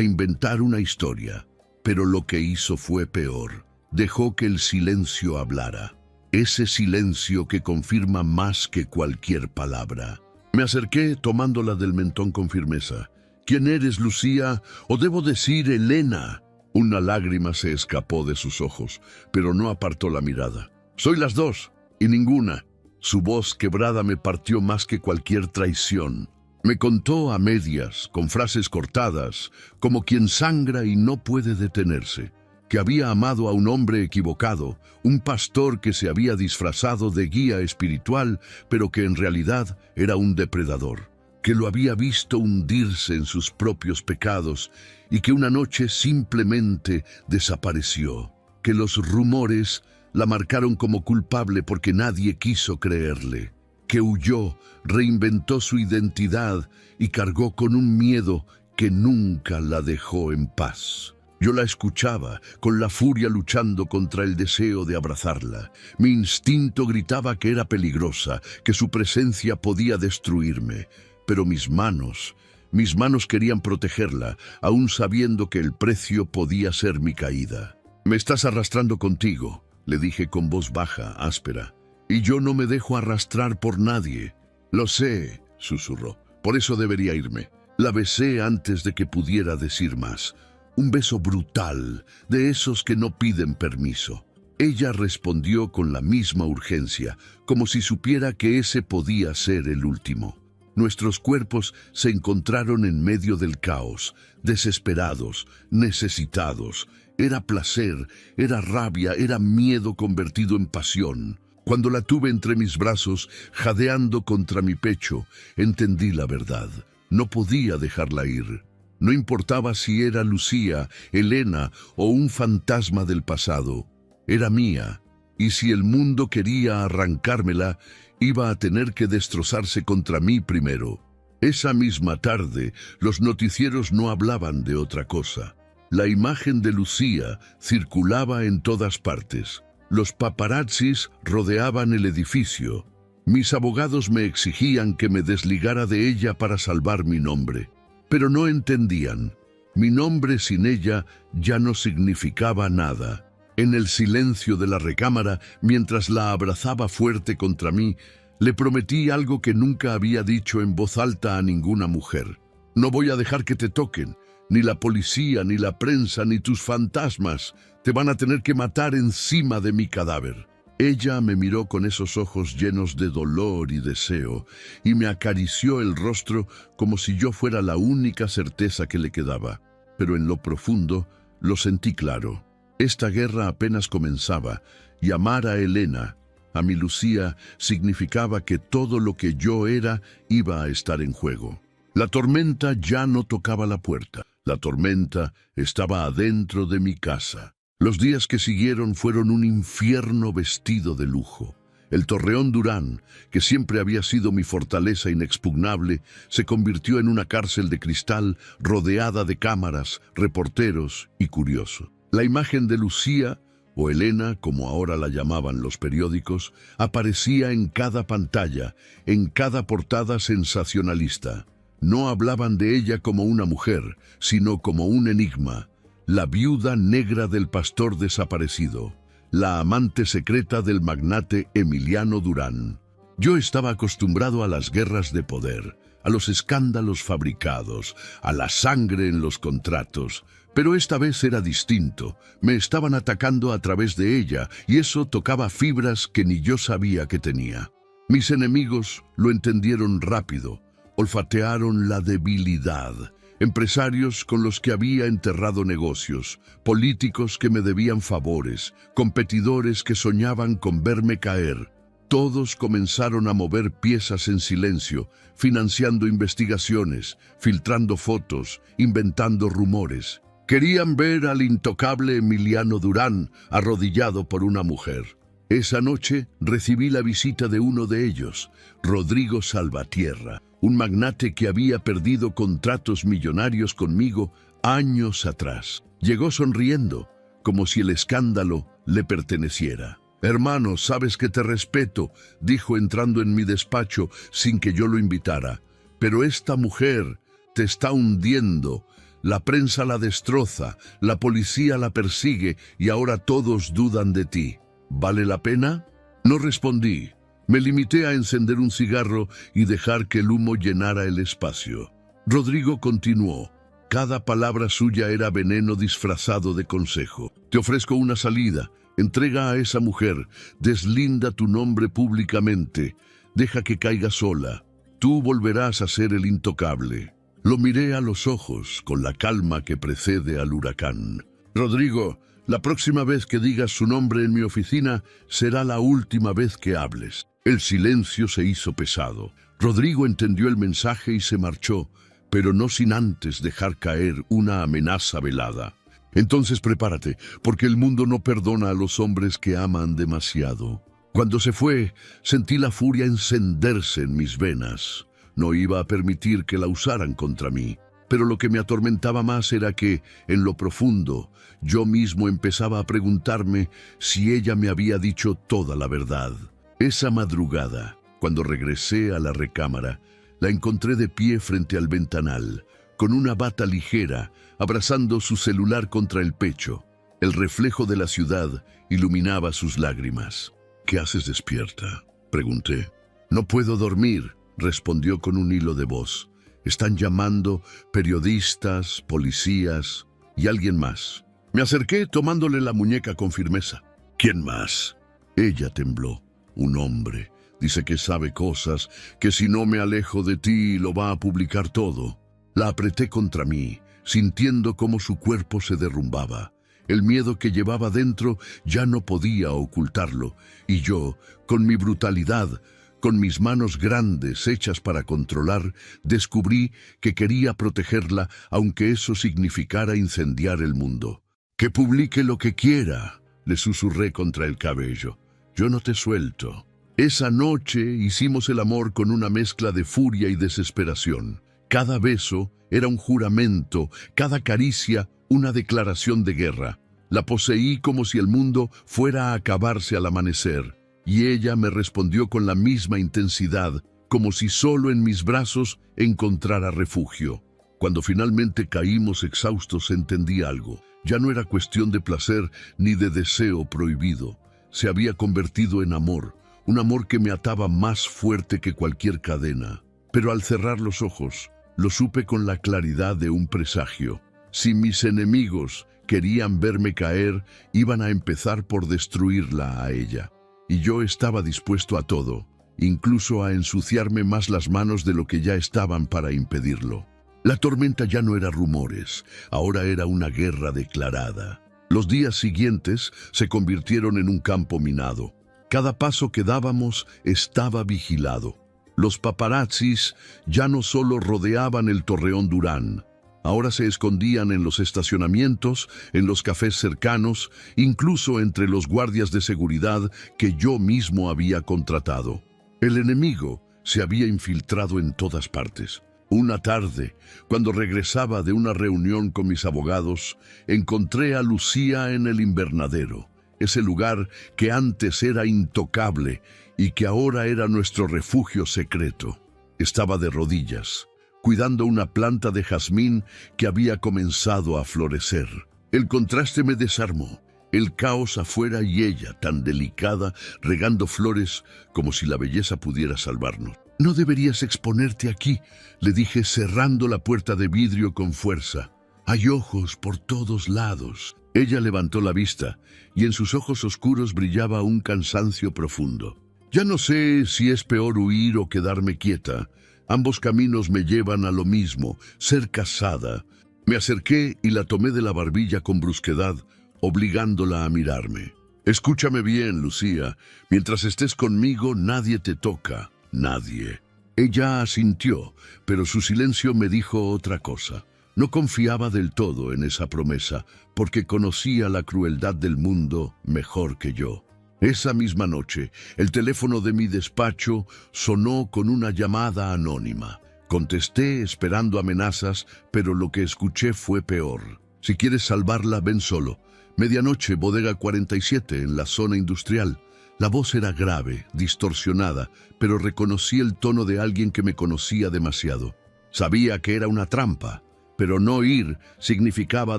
inventar una historia. Pero lo que hizo fue peor. Dejó que el silencio hablara. Ese silencio que confirma más que cualquier palabra. Me acerqué tomándola del mentón con firmeza. ¿Quién eres, Lucía? ¿O debo decir Elena? Una lágrima se escapó de sus ojos, pero no apartó la mirada. Soy las dos, y ninguna. Su voz quebrada me partió más que cualquier traición. Me contó a medias, con frases cortadas, como quien sangra y no puede detenerse, que había amado a un hombre equivocado, un pastor que se había disfrazado de guía espiritual, pero que en realidad era un depredador, que lo había visto hundirse en sus propios pecados y que una noche simplemente desapareció, que los rumores la marcaron como culpable porque nadie quiso creerle, que huyó, reinventó su identidad y cargó con un miedo que nunca la dejó en paz. Yo la escuchaba, con la furia luchando contra el deseo de abrazarla. Mi instinto gritaba que era peligrosa, que su presencia podía destruirme. Pero mis manos querían protegerla, aún sabiendo que el precio podía ser mi caída. «Me estás arrastrando contigo», le dije con voz baja, áspera. «Y yo no me dejo arrastrar por nadie». «Lo sé», susurró. «Por eso debería irme». La besé antes de que pudiera decir más. Un beso brutal, de esos que no piden permiso. Ella respondió con la misma urgencia, como si supiera que ese podía ser el último. Nuestros cuerpos se encontraron en medio del caos, desesperados, necesitados. Era placer, era rabia, era miedo convertido en pasión. Cuando la tuve entre mis brazos, jadeando contra mi pecho, entendí la verdad. No podía dejarla ir. No importaba si era Lucía, Elena o un fantasma del pasado. Era mía, y si el mundo quería arrancármela, iba a tener que destrozarse contra mí primero. Esa misma tarde, los noticieros no hablaban de otra cosa. La imagen de Lucía circulaba en todas partes. Los paparazzis rodeaban el edificio. Mis abogados me exigían que me desligara de ella para salvar mi nombre. Pero no entendían. Mi nombre sin ella ya no significaba nada. En el silencio de la recámara, mientras la abrazaba fuerte contra mí, le prometí algo que nunca había dicho en voz alta a ninguna mujer. No voy a dejar que te toquen. Ni la policía, ni la prensa, ni tus fantasmas. Te van a tener que matar encima de mi cadáver. Ella me miró con esos ojos llenos de dolor y deseo, y me acarició el rostro como si yo fuera la única certeza que le quedaba. Pero en lo profundo lo sentí claro. Esta guerra apenas comenzaba, y amar a Elena, a mi Lucía, significaba que todo lo que yo era iba a estar en juego. La tormenta ya no tocaba la puerta. La tormenta estaba adentro de mi casa. Los días que siguieron fueron un infierno vestido de lujo. El Torreón Durán, que siempre había sido mi fortaleza inexpugnable, se convirtió en una cárcel de cristal rodeada de cámaras, reporteros y curiosos. La imagen de Lucía, o Elena, como ahora la llamaban los periódicos, aparecía en cada pantalla, en cada portada sensacionalista. No hablaban de ella como una mujer, sino como un enigma. La viuda negra del pastor desaparecido, la amante secreta del magnate Emiliano Durán. Yo estaba acostumbrado a las guerras de poder, a los escándalos fabricados, a la sangre en los contratos, pero esta vez era distinto. Me estaban atacando a través de ella, y eso tocaba fibras que ni yo sabía que tenía. Mis enemigos lo entendieron rápido, olfatearon la debilidad. Empresarios con los que había enterrado negocios, políticos que me debían favores, competidores que soñaban con verme caer. Todos comenzaron a mover piezas en silencio, financiando investigaciones, filtrando fotos, inventando rumores. Querían ver al intocable Emiliano Durán arrodillado por una mujer. Esa noche recibí la visita de uno de ellos, Rodrigo Salvatierra, un magnate que había perdido contratos millonarios conmigo años atrás. Llegó sonriendo, como si el escándalo le perteneciera. «Hermano, sabes que te respeto», dijo entrando en mi despacho sin que yo lo invitara. «Pero esta mujer te está hundiendo. La prensa la destroza, la policía la persigue y ahora todos dudan de ti. ¿Vale la pena?». No respondí. Me limité a encender un cigarro y dejar que el humo llenara el espacio. Rodrigo continuó. Cada palabra suya era veneno disfrazado de consejo. «Te ofrezco una salida. Entrega a esa mujer. Deslinda tu nombre públicamente. Deja que caiga sola. Tú volverás a ser el intocable». Lo miré a los ojos con la calma que precede al huracán. «Rodrigo, la próxima vez que digas su nombre en mi oficina será la última vez que hables». El silencio se hizo pesado. Rodrigo entendió el mensaje y se marchó, pero no sin antes dejar caer una amenaza velada. «Entonces prepárate, porque el mundo no perdona a los hombres que aman demasiado». Cuando se fue, sentí la furia encenderse en mis venas. No iba a permitir que la usaran contra mí, pero lo que me atormentaba más era que, en lo profundo, yo mismo empezaba a preguntarme si ella me había dicho toda la verdad. Esa madrugada, cuando regresé a la recámara, la encontré de pie frente al ventanal, con una bata ligera, abrazando su celular contra el pecho. El reflejo de la ciudad iluminaba sus lágrimas. «¿Qué haces despierta?», pregunté. «No puedo dormir», respondió con un hilo de voz. «Están llamando periodistas, policías y alguien más». Me acerqué tomándole la muñeca con firmeza. «¿Quién más?». Ella tembló. «Un hombre. Dice que sabe cosas, que si no me alejo de ti lo va a publicar todo». La apreté contra mí, sintiendo cómo su cuerpo se derrumbaba. El miedo que llevaba dentro ya no podía ocultarlo, y yo, con mi brutalidad, con mis manos grandes hechas para controlar, descubrí que quería protegerla, aunque eso significara incendiar el mundo. «Que publique lo que quiera», le susurré contra el cabello. «Yo no te suelto». Esa noche hicimos el amor con una mezcla de furia y desesperación. Cada beso era un juramento, cada caricia una declaración de guerra. La poseí como si el mundo fuera a acabarse al amanecer, y ella me respondió con la misma intensidad, como si solo en mis brazos encontrara refugio. Cuando finalmente caímos exhaustos entendí algo. Ya no era cuestión de placer ni de deseo prohibido. Se había convertido en amor, un amor que me ataba más fuerte que cualquier cadena. Pero al cerrar los ojos, lo supe con la claridad de un presagio. Si mis enemigos querían verme caer, iban a empezar por destruirla a ella. Y yo estaba dispuesto a todo, incluso a ensuciarme más las manos de lo que ya estaban para impedirlo. La tormenta ya no era rumores, ahora era una guerra declarada. Los días siguientes se convirtieron en un campo minado. Cada paso que dábamos estaba vigilado. Los paparazzis ya no solo rodeaban el Torreón Durán, ahora se escondían en los estacionamientos, en los cafés cercanos, incluso entre los guardias de seguridad que yo mismo había contratado. El enemigo se había infiltrado en todas partes. Una tarde, cuando regresaba de una reunión con mis abogados, encontré a Lucía en el invernadero, ese lugar que antes era intocable y que ahora era nuestro refugio secreto. Estaba de rodillas, cuidando una planta de jazmín que había comenzado a florecer. El contraste me desarmó. El caos afuera y ella, tan delicada, regando flores como si la belleza pudiera salvarnos. «No deberías exponerte aquí», le dije cerrando la puerta de vidrio con fuerza. «Hay ojos por todos lados». Ella levantó la vista y en sus ojos oscuros brillaba un cansancio profundo. «Ya no sé si es peor huir o quedarme quieta. Ambos caminos me llevan a lo mismo, ser casada». Me acerqué y la tomé de la barbilla con brusquedad, obligándola a mirarme. «Escúchame bien, Lucía. Mientras estés conmigo, nadie te toca. Nadie». Ella asintió, pero su silencio me dijo otra cosa. No confiaba del todo en esa promesa, porque conocía la crueldad del mundo mejor que yo. Esa misma noche, el teléfono de mi despacho sonó con una llamada anónima. Contesté esperando amenazas, pero lo que escuché fue peor. Si quieres salvarla, ven solo. Medianoche, bodega 47, en la zona industrial. La voz era grave, distorsionada, pero reconocí el tono de alguien que me conocía demasiado. Sabía que era una trampa, pero no ir significaba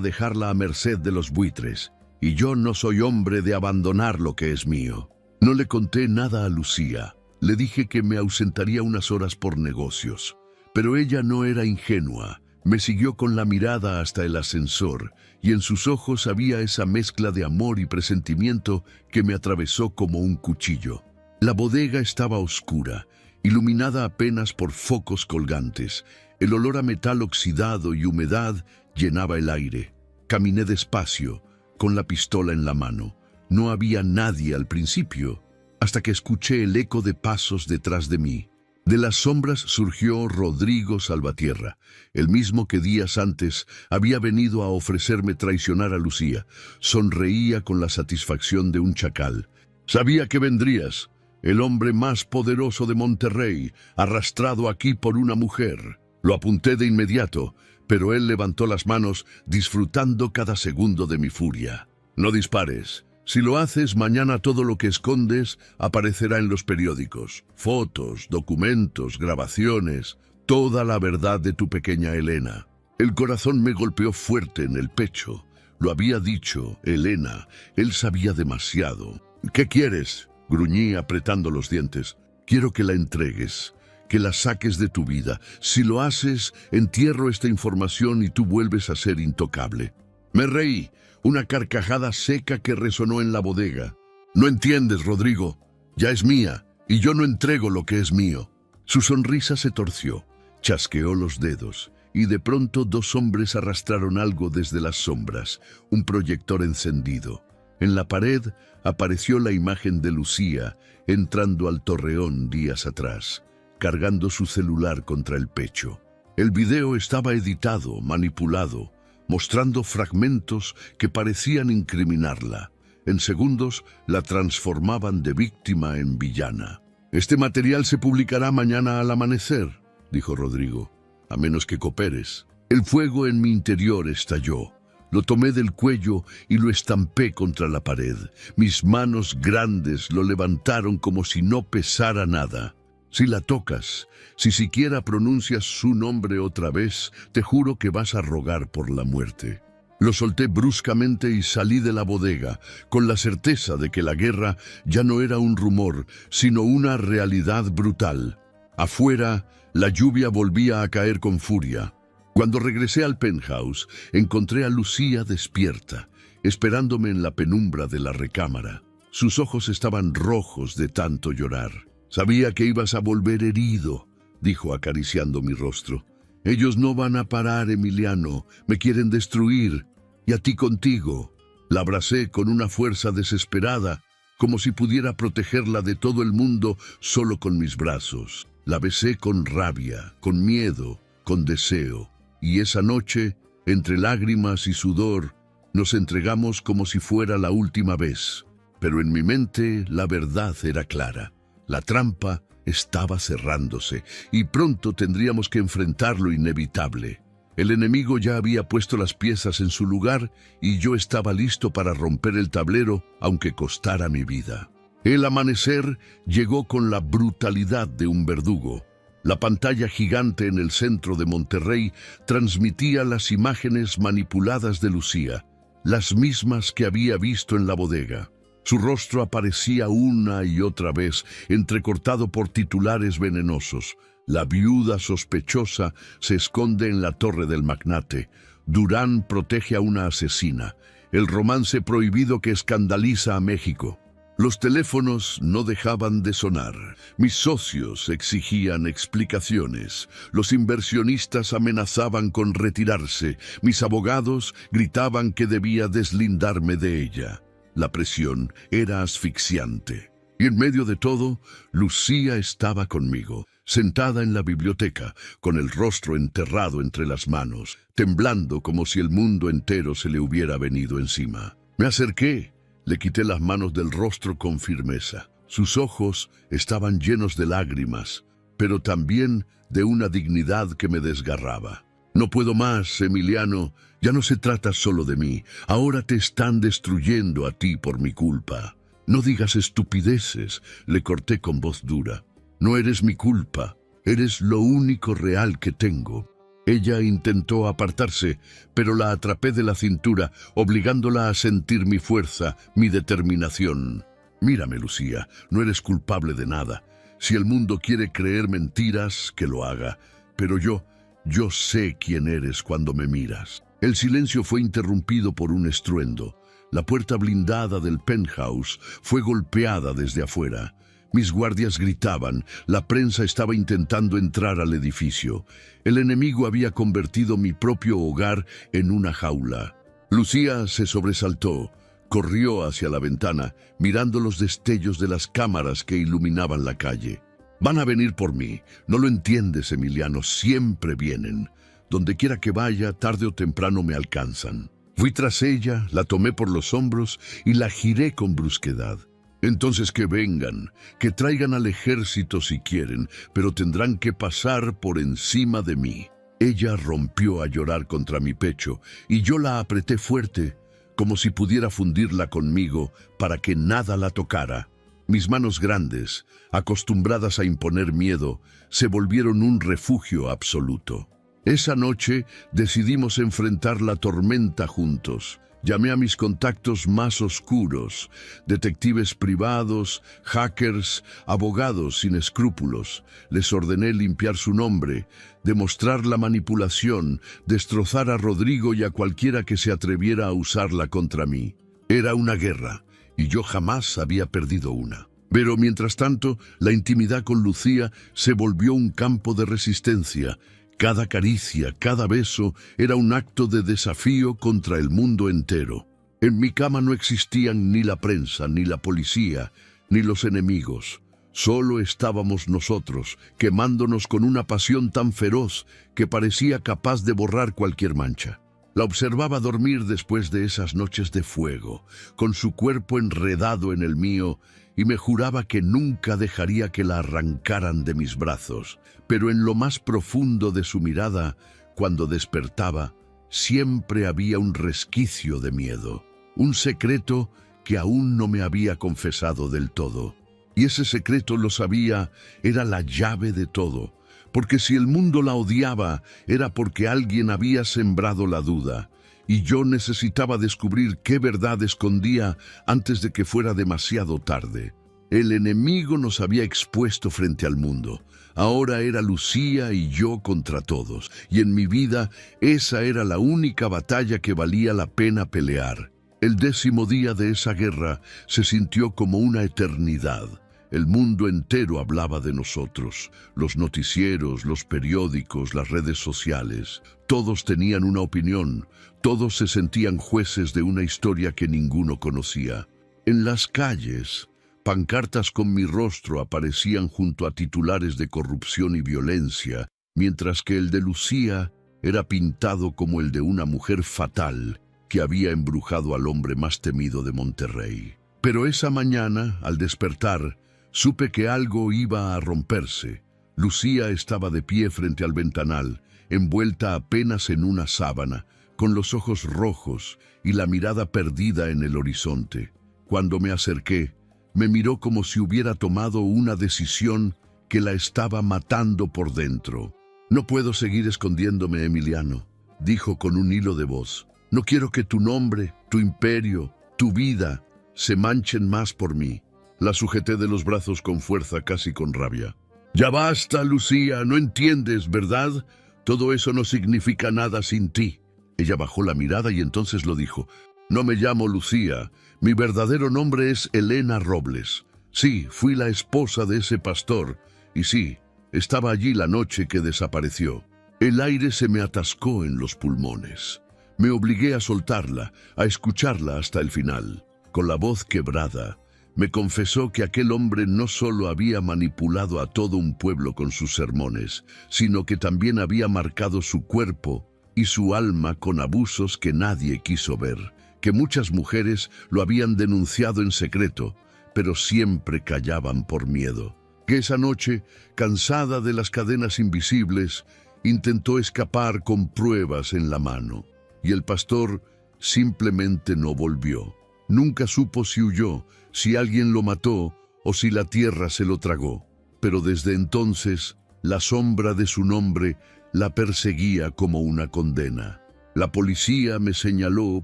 dejarla a merced de los buitres. Y yo no soy hombre de abandonar lo que es mío. No le conté nada a Lucía. Le dije que me ausentaría unas horas por negocios. Pero ella no era ingenua. Me siguió con la mirada hasta el ascensor, y en sus ojos había esa mezcla de amor y presentimiento que me atravesó como un cuchillo. La bodega estaba oscura, iluminada apenas por focos colgantes. El olor a metal oxidado y humedad llenaba el aire. Caminé despacio, con la pistola en la mano. No había nadie al principio, hasta que escuché el eco de pasos detrás de mí. De las sombras surgió Rodrigo Salvatierra, el mismo que días antes había venido a ofrecerme traicionar a Lucía. Sonreía con la satisfacción de un chacal. Sabía que vendrías, el hombre más poderoso de Monterrey, arrastrado aquí por una mujer. Lo apunté de inmediato, pero él levantó las manos, disfrutando cada segundo de mi furia. No dispares. Si lo haces, mañana todo lo que escondes aparecerá en los periódicos. Fotos, documentos, grabaciones, toda la verdad de tu pequeña Elena. El corazón me golpeó fuerte en el pecho. Lo había dicho, Elena. Él sabía demasiado. ¿Qué quieres?, gruñí apretando los dientes. Quiero que la entregues, que la saques de tu vida. Si lo haces, entierro esta información y tú vuelves a ser intocable. Me reí. Una carcajada seca que resonó en la bodega. No entiendes, Rodrigo. Ya es mía, y yo no entrego lo que es mío. Su sonrisa se torció, chasqueó los dedos, y de pronto dos hombres arrastraron algo desde las sombras, un proyector encendido. En la pared apareció la imagen de Lucía entrando al Torreón días atrás, cargando su celular contra el pecho. El video estaba editado, manipulado, mostrando fragmentos que parecían incriminarla. En segundos la transformaban de víctima en villana. Este material se publicará mañana al amanecer, dijo Rodrigo, a menos que cooperes. El fuego en mi interior estalló. Lo tomé del cuello y lo estampé contra la pared. Mis manos grandes lo levantaron como si no pesara nada. Si la tocas, si siquiera pronuncias su nombre otra vez, te juro que vas a rogar por la muerte. Lo solté bruscamente y salí de la bodega, con la certeza de que la guerra ya no era un rumor, sino una realidad brutal. Afuera, la lluvia volvía a caer con furia. Cuando regresé al penthouse, encontré a Lucía despierta, esperándome en la penumbra de la recámara. Sus ojos estaban rojos de tanto llorar. Sabía que ibas a volver herido, dijo acariciando mi rostro. Ellos no van a parar, Emiliano, me quieren destruir, y a ti contigo. La abracé con una fuerza desesperada, como si pudiera protegerla de todo el mundo solo con mis brazos. La besé con rabia, con miedo, con deseo, y esa noche, entre lágrimas y sudor, nos entregamos como si fuera la última vez. Pero en mi mente la verdad era clara. La trampa estaba cerrándose y pronto tendríamos que enfrentar lo inevitable. El enemigo ya había puesto las piezas en su lugar y yo estaba listo para romper el tablero, aunque costara mi vida. El amanecer llegó con la brutalidad de un verdugo. La pantalla gigante en el centro de Monterrey transmitía las imágenes manipuladas de Lucía, las mismas que había visto en la bodega. Su rostro aparecía una y otra vez, entrecortado por titulares venenosos. La viuda sospechosa se esconde en la torre del magnate. Durán protege a una asesina. El romance prohibido que escandaliza a México. Los teléfonos no dejaban de sonar. Mis socios exigían explicaciones. Los inversionistas amenazaban con retirarse. Mis abogados gritaban que debía deslindarme de ella. La presión era asfixiante. Y en medio de todo, Lucía estaba conmigo, sentada en la biblioteca, con el rostro enterrado entre las manos, temblando como si el mundo entero se le hubiera venido encima. Me acerqué, le quité las manos del rostro con firmeza. Sus ojos estaban llenos de lágrimas, pero también de una dignidad que me desgarraba. No puedo más, Emiliano. Ya no se trata solo de mí. Ahora te están destruyendo a ti por mi culpa. No digas estupideces, le corté con voz dura. No eres mi culpa. Eres lo único real que tengo. Ella intentó apartarse, pero la atrapé de la cintura, obligándola a sentir mi fuerza, mi determinación. Mírame, Lucía, no eres culpable de nada. Si el mundo quiere creer mentiras, que lo haga. Pero yo sé quién eres cuando me miras. El silencio fue interrumpido por un estruendo. La puerta blindada del penthouse fue golpeada desde afuera. Mis guardias gritaban, la prensa estaba intentando entrar al edificio. El enemigo había convertido mi propio hogar en una jaula. Lucía se sobresaltó, corrió hacia la ventana, mirando los destellos de las cámaras que iluminaban la calle. Van a venir por mí, no lo entiendes, Emiliano, siempre vienen. Donde quiera que vaya, tarde o temprano me alcanzan. Fui tras ella, la tomé por los hombros y la giré con brusquedad. Entonces que vengan, que traigan al ejército si quieren, pero tendrán que pasar por encima de mí. Ella rompió a llorar contra mi pecho y yo la apreté fuerte, como si pudiera fundirla conmigo para que nada la tocara. Mis manos grandes, acostumbradas a imponer miedo, se volvieron un refugio absoluto. Esa noche decidimos enfrentar la tormenta juntos. Llamé a mis contactos más oscuros, detectives privados, hackers, abogados sin escrúpulos. Les ordené limpiar su nombre, demostrar la manipulación, destrozar a Rodrigo y a cualquiera que se atreviera a usarla contra mí. Era una guerra, y yo jamás había perdido una. Pero mientras tanto, la intimidad con Lucía se volvió un campo de resistencia. Cada caricia, cada beso era un acto de desafío contra el mundo entero. En mi cama no existían ni la prensa, ni la policía, ni los enemigos. Solo estábamos nosotros, quemándonos con una pasión tan feroz que parecía capaz de borrar cualquier mancha. La observaba dormir después de esas noches de fuego, con su cuerpo enredado en el mío, y me juraba que nunca dejaría que la arrancaran de mis brazos. Pero en lo más profundo de su mirada, cuando despertaba, siempre había un resquicio de miedo, un secreto que aún no me había confesado del todo. Y ese secreto, lo sabía, era la llave de todo, porque si el mundo la odiaba, era porque alguien había sembrado la duda, y yo necesitaba descubrir qué verdad escondía antes de que fuera demasiado tarde. El enemigo nos había expuesto frente al mundo. Ahora era Lucía y yo contra todos, y en mi vida esa era la única batalla que valía la pena pelear. El 10º día de esa guerra se sintió como una eternidad. El mundo entero hablaba de nosotros, los noticieros, los periódicos, las redes sociales. Todos tenían una opinión, todos se sentían jueces de una historia que ninguno conocía. En las calles, pancartas con mi rostro aparecían junto a titulares de corrupción y violencia, mientras que el de Lucía era pintado como el de una mujer fatal que había embrujado al hombre más temido de Monterrey. Pero esa mañana, al despertar, supe que algo iba a romperse. Lucía estaba de pie frente al ventanal, envuelta apenas en una sábana, con los ojos rojos y la mirada perdida en el horizonte. Cuando me acerqué, me miró como si hubiera tomado una decisión que la estaba matando por dentro. «No puedo seguir escondiéndome, Emiliano», dijo con un hilo de voz. «No quiero que tu nombre, tu imperio, tu vida se manchen más por mí». La sujeté de los brazos con fuerza, casi con rabia. «Ya basta, Lucía, no entiendes, ¿verdad? Todo eso no significa nada sin ti». Ella bajó la mirada y entonces lo dijo. «No me llamo Lucía. Mi verdadero nombre es Elena Robles. Sí, fui la esposa de ese pastor. Y sí, estaba allí la noche que desapareció». El aire se me atascó en los pulmones. Me obligué a soltarla, a escucharla hasta el final. Con la voz quebrada, me confesó que aquel hombre no solo había manipulado a todo un pueblo con sus sermones, sino que también había marcado su cuerpo y su alma con abusos que nadie quiso ver, que muchas mujeres lo habían denunciado en secreto, pero siempre callaban por miedo. Que esa noche, cansada de las cadenas invisibles Intentó escapar con pruebas en la mano, y el pastor simplemente no volvió. Nunca supo si huyó, si alguien lo mató o si la tierra se lo tragó. Pero desde entonces, la sombra de su nombre la perseguía como una condena. La policía me señaló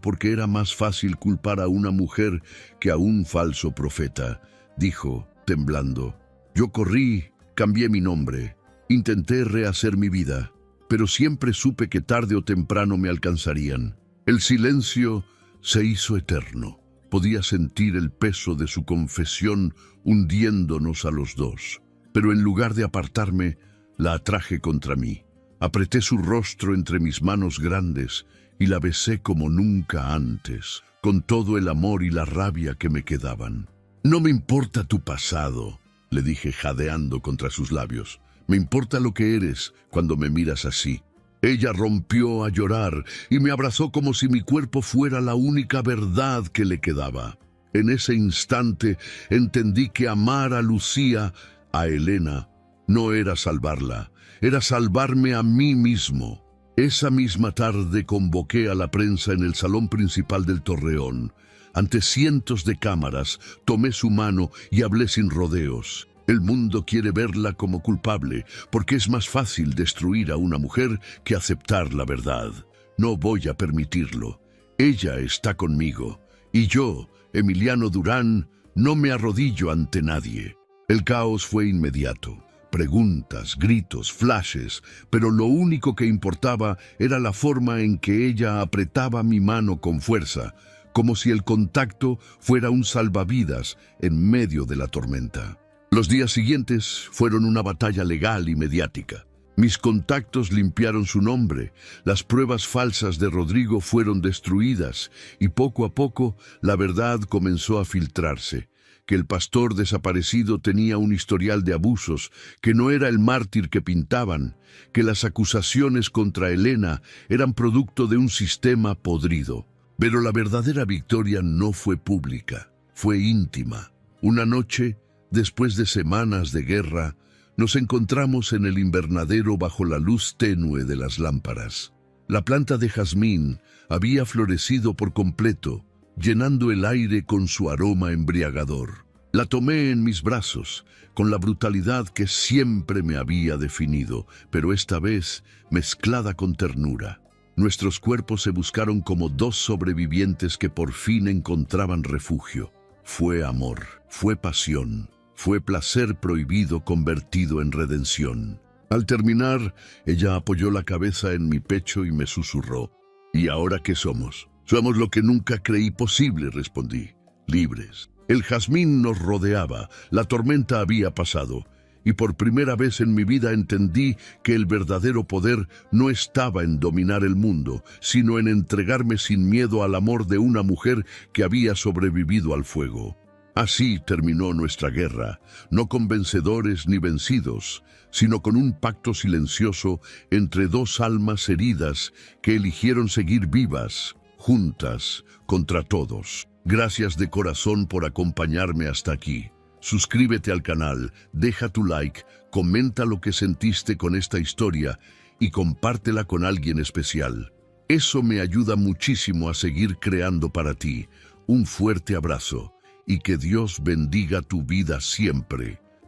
porque era más fácil culpar a una mujer que a un falso profeta, dijo, temblando. Yo corrí, cambié mi nombre, intenté rehacer mi vida, pero siempre supe que tarde o temprano me alcanzarían. El silencio se hizo eterno. Podía sentir el peso de su confesión hundiéndonos a los dos. Pero en lugar de apartarme, la atraje contra mí. Apreté su rostro entre mis manos grandes y la besé como nunca antes, con todo el amor y la rabia que me quedaban. No me importa tu pasado, le dije jadeando contra sus labios. Me importa lo que eres cuando me miras así. Ella rompió a llorar y me abrazó como si mi cuerpo fuera la única verdad que le quedaba. En ese instante entendí que amar a Lucía, a Elena, no era salvarla, era salvarme a mí mismo. Esa misma tarde convoqué a la prensa en el salón principal del Torreón. Ante cientos de cámaras, tomé su mano y hablé sin rodeos. El mundo quiere verla como culpable, porque es más fácil destruir a una mujer que aceptar la verdad. No voy a permitirlo. Ella está conmigo, y yo, Emiliano Durán, no me arrodillo ante nadie. El caos fue inmediato. Preguntas, gritos, flashes, pero lo único que importaba era la forma en que ella apretaba mi mano con fuerza, como si el contacto fuera un salvavidas en medio de la tormenta. Los días siguientes fueron una batalla legal y mediática. Mis contactos limpiaron su nombre, las pruebas falsas de Rodrigo fueron destruidas y poco a poco la verdad comenzó a filtrarse. Que el pastor desaparecido tenía un historial de abusos, que no era el mártir que pintaban, que las acusaciones contra Elena eran producto de un sistema podrido. Pero la verdadera victoria no fue pública, fue íntima. Una noche, después de semanas de guerra, nos encontramos en el invernadero bajo la luz tenue de las lámparas. La planta de jazmín había florecido por completo, llenando el aire con su aroma embriagador. La tomé en mis brazos, con la brutalidad que siempre me había definido, pero esta vez mezclada con ternura. Nuestros cuerpos se buscaron como dos sobrevivientes que por fin encontraban refugio. Fue amor, fue pasión, fue placer prohibido convertido en redención. Al terminar, ella apoyó la cabeza en mi pecho y me susurró. ¿Y ahora qué somos? Somos lo que nunca creí posible, respondí. Libres. El jazmín nos rodeaba, la tormenta había pasado, y por primera vez en mi vida entendí que el verdadero poder no estaba en dominar el mundo, sino en entregarme sin miedo al amor de una mujer que había sobrevivido al fuego. Así terminó nuestra guerra, no con vencedores ni vencidos, sino con un pacto silencioso entre dos almas heridas que eligieron seguir vivas, juntas, contra todos. Gracias de corazón por acompañarme hasta aquí. Suscríbete al canal, deja tu like, comenta lo que sentiste con esta historia y compártela con alguien especial. Eso me ayuda muchísimo a seguir creando para ti. Un fuerte abrazo y que Dios bendiga tu vida siempre.